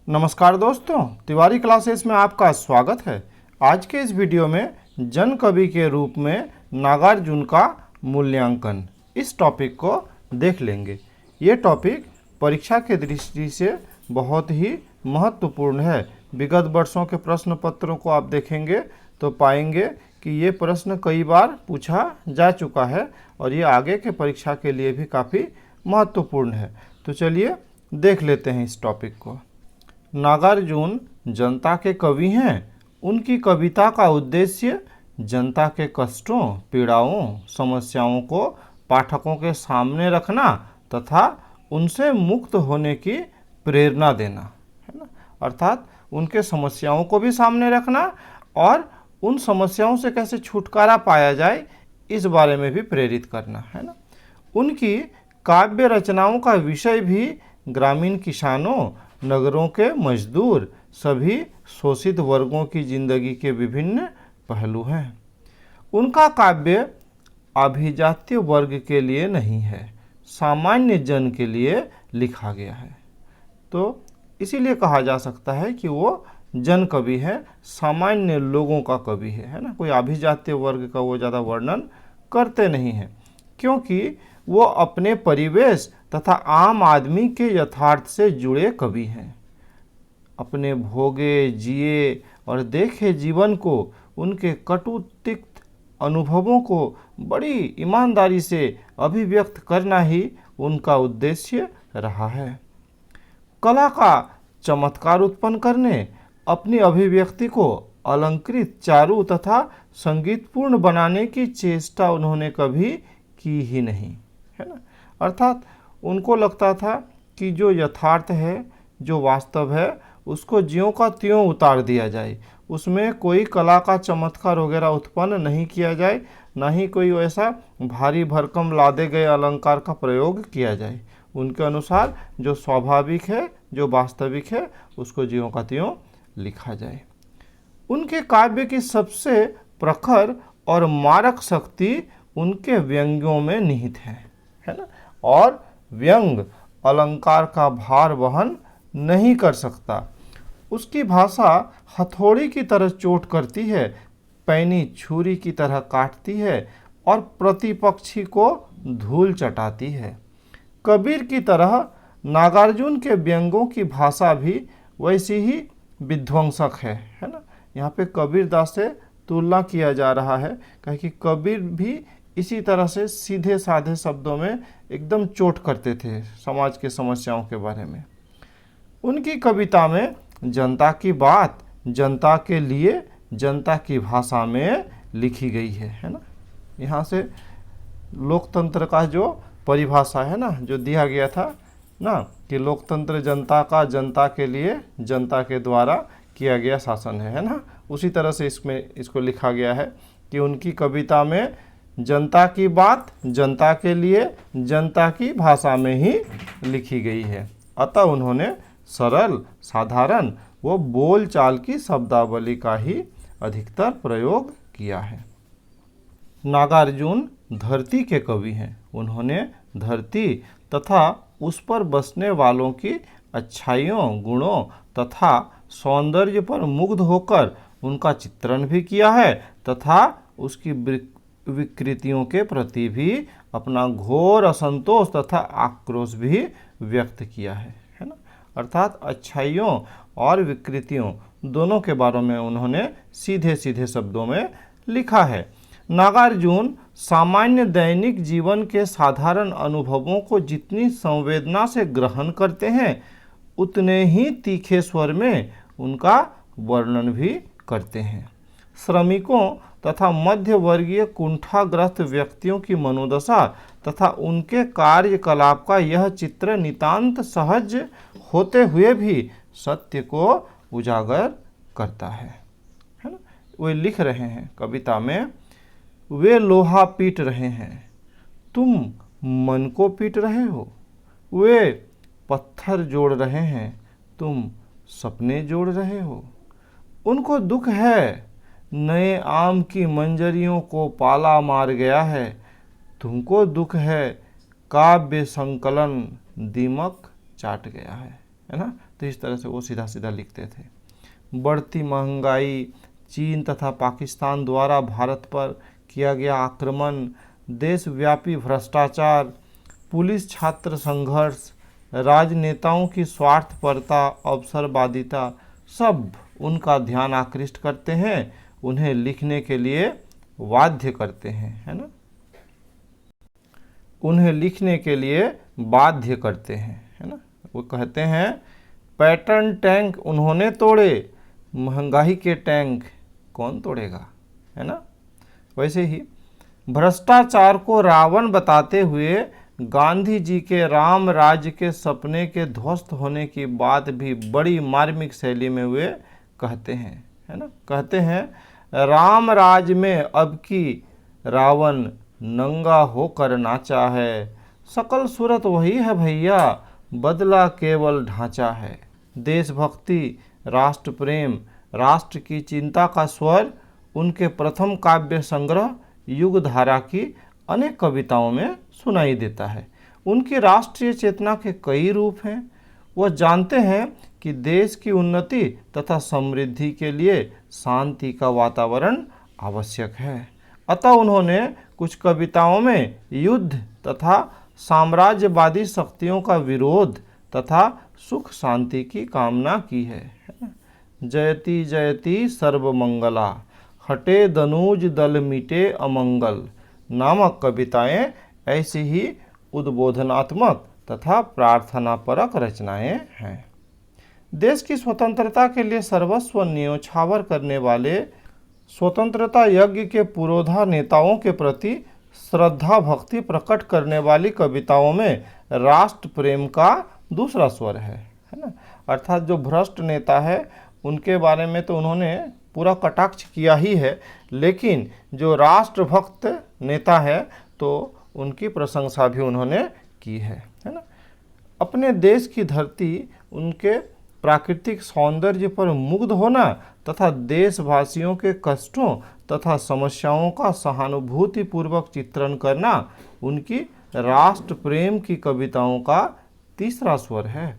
नमस्कार दोस्तों, तिवारी क्लासेस में आपका स्वागत है। आज के इस वीडियो में जन कवि के रूप में नागार्जुन का मूल्यांकन, इस टॉपिक को देख लेंगे। ये टॉपिक परीक्षा के दृष्टि से बहुत ही महत्वपूर्ण है। विगत वर्षों के प्रश्न पत्रों को आप देखेंगे तो पाएंगे कि ये प्रश्न कई बार पूछा जा चुका है और ये आगे के परीक्षा के लिए भी काफ़ी महत्वपूर्ण है। तो चलिए देख लेते हैं इस टॉपिक को। नागार्जुन जनता के कवि हैं। उनकी कविता का उद्देश्य जनता के कष्टों, पीड़ाओं, समस्याओं को पाठकों के सामने रखना तथा उनसे मुक्त होने की प्रेरणा देना है ना। अर्थात उनके समस्याओं को भी सामने रखना और उन समस्याओं से कैसे छुटकारा पाया जाए इस बारे में भी प्रेरित करना है ना। उनकी काव्य रचनाओं का विषय भी ग्रामीण किसानों, नगरों के मजदूर, सभी शोषित वर्गों की जिंदगी के विभिन्न पहलू हैं। उनका काव्य अभिजात्य वर्ग के लिए नहीं है, सामान्य जन के लिए लिखा गया है। तो इसीलिए कहा जा सकता है कि वो जन कवि है, सामान्य लोगों का कवि है ना। कोई अभिजात्य वर्ग का वो ज़्यादा वर्णन करते नहीं हैं, क्योंकि वो अपने परिवेश तथा आम आदमी के यथार्थ से जुड़े कवि हैं। अपने भोगे, जिए और देखे जीवन को, उनके कटु तिक्त अनुभवों को बड़ी ईमानदारी से अभिव्यक्त करना ही उनका उद्देश्य रहा है। कला का चमत्कार उत्पन्न करने, अपनी अभिव्यक्ति को अलंकृत, चारु तथा संगीतपूर्ण बनाने की चेष्टा उन्होंने कभी की ही नहीं, है ना। अर्थात उनको लगता था कि जो यथार्थ है, जो वास्तव है, उसको ज्यों का त्यों उतार दिया जाए, उसमें कोई कला का चमत्कार वगैरह उत्पन्न नहीं किया जाए, ना ही कोई ऐसा भारी भरकम लादे गए अलंकार का प्रयोग किया जाए। उनके अनुसार जो स्वाभाविक है, जो वास्तविक है, उसको ज्यों का त्यों लिखा जाए। उनके काव्य की सबसे प्रखर और मारक शक्ति उनके व्यंग्यों में निहित है ना। और व्यंग अलंकार का भार वहन नहीं कर सकता। उसकी भाषा हथौड़ी की तरह चोट करती है, पैनी छुरी की तरह काटती है और प्रतिपक्षी को धूल चटाती है। कबीर की तरह नागार्जुन के व्यंगों की भाषा भी वैसी ही विध्वंसक है ना। यहाँ पे कबीर दास से तुलना किया जा रहा है, क्योंकि कबीर भी इसी तरह से सीधे साधे शब्दों में एकदम चोट करते थे समाज के समस्याओं के बारे में। उनकी कविता में जनता की बात जनता के लिए जनता की भाषा में लिखी गई है ना। यहाँ से लोकतंत्र का जो परिभाषा है ना, जो दिया गया था ना, कि लोकतंत्र जनता का, जनता के लिए, जनता के द्वारा किया गया शासन है ना। उसी तरह से इसमें इसको लिखा गया है कि उनकी कविता में जनता की बात जनता के लिए, जनता की भाषा में ही लिखी गई है। अतः उन्होंने सरल, साधारण व बोल चाल की शब्दावली का ही अधिकतर प्रयोग किया है। नागार्जुन धरती के कवि हैं। उन्होंने धरती तथा उस पर बसने वालों की अच्छाइयों, गुणों तथा सौंदर्य पर मुग्ध होकर उनका चित्रण भी किया है तथा उसकी विकृतियों के प्रति भी अपना घोर असंतोष तथा आक्रोश भी व्यक्त किया है ना। अर्थात अच्छाइयों और विकृतियों दोनों के बारे में उन्होंने सीधे सीधे शब्दों में लिखा है। नागार्जुन सामान्य दैनिक जीवन के साधारण अनुभवों को जितनी संवेदना से ग्रहण करते हैं, उतने ही तीखे स्वर में उनका वर्णन भी करते हैं। श्रमिकों तथा मध्य वर्गीय कुंठाग्रस्त व्यक्तियों की मनोदशा तथा उनके कार्यकलाप का यह चित्र नितांत सहज होते हुए भी सत्य को उजागर करता है ना। वे लिख रहे हैं कविता में, वे लोहा पीट रहे हैं, तुम मन को पीट रहे हो। वे पत्थर जोड़ रहे हैं, तुम सपने जोड़ रहे हो। उनको दुख है, नए आम की मंजरियों को पाला मार गया है। तुमको दुख है, काव्य संकलन दीमक चाट गया है ना। तो इस तरह से वो सीधा सीधा लिखते थे। बढ़ती महंगाई, चीन तथा पाकिस्तान द्वारा भारत पर किया गया आक्रमण, देशव्यापी भ्रष्टाचार, पुलिस छात्र संघर्ष, राजनेताओं की स्वार्थपरता, अवसरवादिता, सब उनका ध्यान आकृष्ट करते हैं, उन्हें लिखने के लिए बाध्य करते हैं, है ना, उन्हें लिखने के लिए बाध्य करते हैं, है ना। वो कहते हैं पैटर्न टैंक उन्होंने तोड़े, महंगाई के टैंक कौन तोड़ेगा, है ना। वैसे ही भ्रष्टाचार को रावण बताते हुए गांधी जी के राम राज्य के सपने के ध्वस्त होने की बात भी बड़ी मार्मिक शैली में वे कहते हैं, है ना। कहते हैं राम राज्य में अब की रावण नंगा होकर नाचा है, सकल सूरत वही है भैया, बदला केवल ढांचा है। देशभक्ति, राष्ट्र प्रेम, राष्ट्र की चिंता का स्वर उनके प्रथम काव्य संग्रह युगधारा की अनेक कविताओं में सुनाई देता है। उनकी राष्ट्रीय चेतना के कई रूप हैं। वह जानते हैं कि देश की उन्नति तथा समृद्धि के लिए शांति का वातावरण आवश्यक है। अतः उन्होंने कुछ कविताओं में युद्ध तथा साम्राज्यवादी शक्तियों का विरोध तथा सुख शांति की कामना की है। जयति जयति सर्वमंगला, हटे दनुज दल मिटे अमंगल नामक कविताएं ऐसी ही उद्बोधनात्मक तथा प्रार्थनापरक रचनाएं हैं। देश की स्वतंत्रता के लिए सर्वस्व न्योछावर करने वाले स्वतंत्रता यज्ञ के पुरोधा नेताओं के प्रति श्रद्धा भक्ति प्रकट करने वाली कविताओं में राष्ट्र प्रेम का दूसरा स्वर है ना। अर्थात जो भ्रष्ट नेता है उनके बारे में तो उन्होंने पूरा कटाक्ष किया ही है, लेकिन जो राष्ट्रभक्त नेता है तो उनकी प्रशंसा भी उन्होंने की है ना। अपने देश की धरती, उनके प्राकृतिक सौंदर्य पर मुग्ध होना तथा देशवासियों के कष्टों तथा समस्याओं का सहानुभूतिपूर्वक चित्रण करना उनकी राष्ट्र प्रेम की कविताओं का तीसरा स्वर है।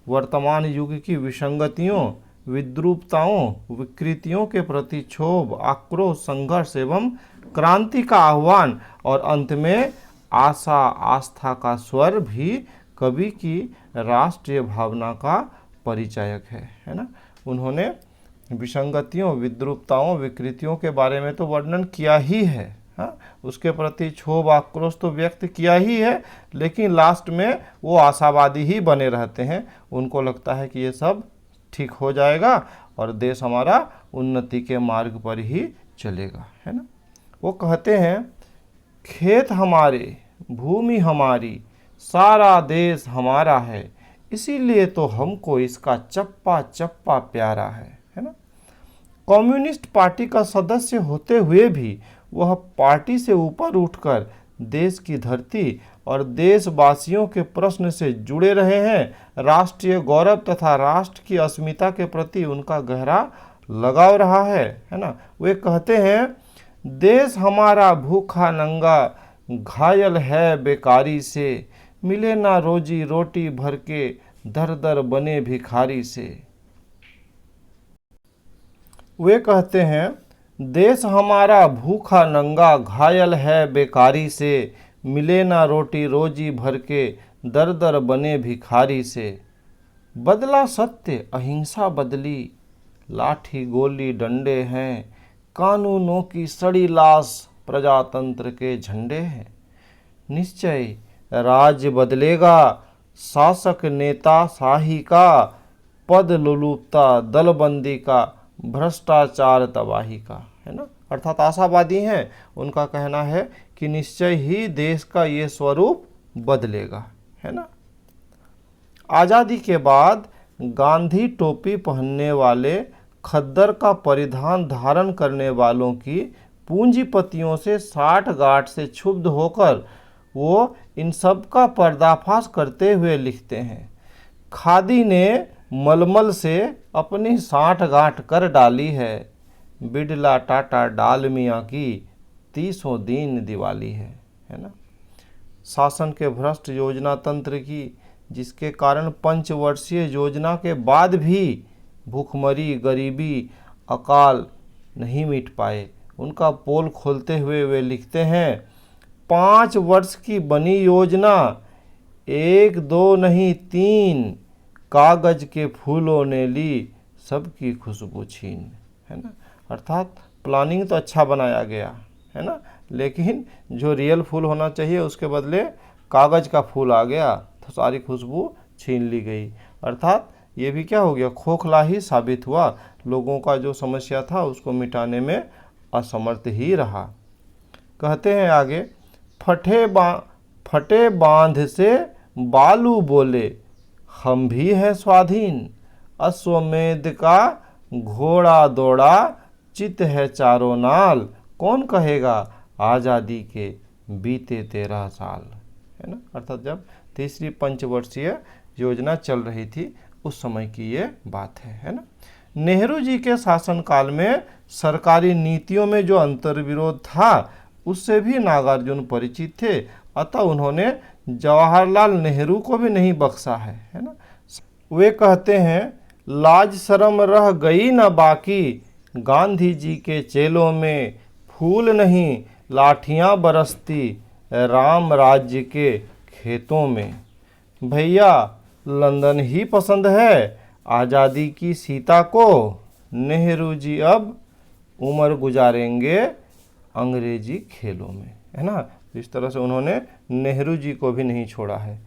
वर्तमान युग की विसंगतियों, विद्रूपताओं, विकृतियों के प्रति क्षोभ, आक्रोश, संघर्ष एवं क्रांति का आह्वान और अंत में आशा आस्था का स्वर भी कवि की राष्ट्रीय भावना का परिचायक है ना। उन्होंने विसंगतियों, विद्रूपताओं, विकृतियों के बारे में तो वर्णन किया ही है, हाँ, उसके प्रति क्षोभ आक्रोश तो व्यक्त किया ही है, लेकिन लास्ट में वो आशावादी ही बने रहते हैं। उनको लगता है कि ये सब ठीक हो जाएगा और देश हमारा उन्नति के मार्ग पर ही चलेगा, है ना। वो कहते हैं खेत हमारे, भूमि हमारी, सारा देश हमारा है, इसीलिए तो हमको इसका चप्पा चप्पा प्यारा है ना। कम्युनिस्ट पार्टी का सदस्य होते हुए भी वह पार्टी से ऊपर उठकर देश की धरती और देशवासियों के प्रश्न से जुड़े रहे हैं। राष्ट्रीय गौरव तथा राष्ट्र की अस्मिता के प्रति उनका गहरा लगाव रहा है ना। वे कहते हैं देश हमारा भूखा नंगा घायल है बेकारी से, मिले ना रोजी रोटी भर के दर दर बने भिखारी से। वे कहते हैं देश हमारा भूखा नंगा घायल है बेकारी से, मिले ना रोटी रोजी भर के दर दर बने भिखारी से। बदला सत्य अहिंसा बदली, लाठी गोली डंडे हैं, कानूनों की सड़ी लाश प्रजातंत्र के झंडे हैं। निश्चय राज्य बदलेगा, शासक नेता शाही का, पद लुलुपता दलबंदी का, भ्रष्टाचार तबाही का, है ना। अर्थात आशावादी हैं, उनका कहना है कि निश्चय ही देश का ये स्वरूप बदलेगा, है ना। आज़ादी के बाद गांधी टोपी पहनने वाले, खद्दर का परिधान धारण करने वालों की पूंजीपतियों से साठगांठ से क्षुब्ध होकर वो इन सब का पर्दाफाश करते हुए लिखते हैं खादी ने मलमल से अपनी साठगांठ कर डाली है, बिड़ला टाटा डालमिया की 30 दिन दिवाली है ना। शासन के भ्रष्ट योजना तंत्र की, जिसके कारण पंचवर्षीय योजना के बाद भी भूखमरी, गरीबी, अकाल नहीं मिट पाए। उनका पोल खोलते हुए वे लिखते हैं, 5 वर्ष की बनी योजना, 1 2 नहीं 3, कागज के फूलों ने ली सबकी खुशबू छीन, है ना। अर्थात प्लानिंग तो अच्छा बनाया गया है ना, लेकिन जो रियल फूल होना चाहिए उसके बदले कागज का फूल आ गया तो सारी खुशबू छीन ली गई। अर्थात ये भी क्या हो गया, खोखला ही साबित हुआ, लोगों का जो समस्या था उसको मिटाने में असमर्थ ही रहा। कहते हैं आगे, फटे बांध से बालू बोले, हम भी हैं स्वाधीन, अश्वमेध का घोड़ा दौड़ा, चित है चारों नाल, कौन कहेगा आज़ादी के बीते 13 साल, है ना। अर्थात जब तीसरी पंचवर्षीय योजना चल रही थी उस समय की ये बात है ना। नेहरू जी के शासनकाल में सरकारी नीतियों में जो अंतर्विरोध था उससे भी नागार्जुन परिचित थे, अतः उन्होंने जवाहरलाल नेहरू को भी नहीं बख्शा है ना। वे कहते हैं, लाज शर्म रह गई न बाकी, गांधी जी के चेलों में फूल नहीं लाठियां बरसती, राम राज्य के खेतों में। भैया लंदन ही पसंद है आज़ादी की सीता को, नेहरू जी अब उम्र गुजारेंगे अंग्रेजी खेलों में, है ना। इस तरह से उन्होंने नेहरू जी को भी नहीं छोड़ा है।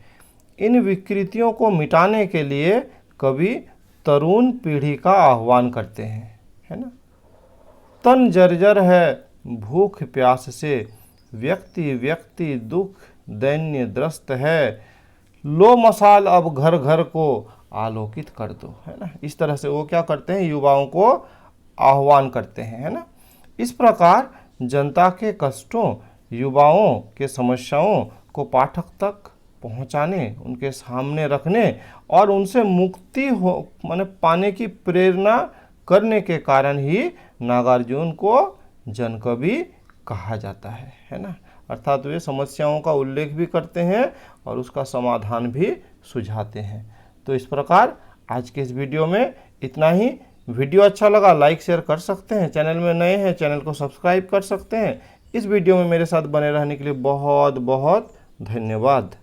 इन विकृतियों को मिटाने के लिए कवि तरुण पीढ़ी का आह्वान करते हैं, है ना। तन जर्जर है भूख प्यास से, व्यक्ति व्यक्ति दुख दैन्य द्रस्त है, लो मसाल अब घर घर को आलोकित कर दो, है ना। इस तरह से वो क्या करते हैं, युवाओं को आह्वान करते हैं, है ना। इस प्रकार जनता के कष्टों, युवाओं के समस्याओं को पाठक तक पहुंचाने, उनके सामने रखने और उनसे मुक्ति हो माने पाने की प्रेरणा करने के कारण ही नागार्जुन को जनकवि कहा जाता है ना। अर्थात वे समस्याओं का उल्लेख भी करते हैं और उसका समाधान भी सुझाते हैं। तो इस प्रकार आज के इस वीडियो में इतना ही। वीडियो अच्छा लगा लाइक शेयर कर सकते हैं, चैनल में नए हैं चैनल को सब्सक्राइब कर सकते हैं। इस वीडियो में मेरे साथ बने रहने के लिए बहुत बहुत धन्यवाद।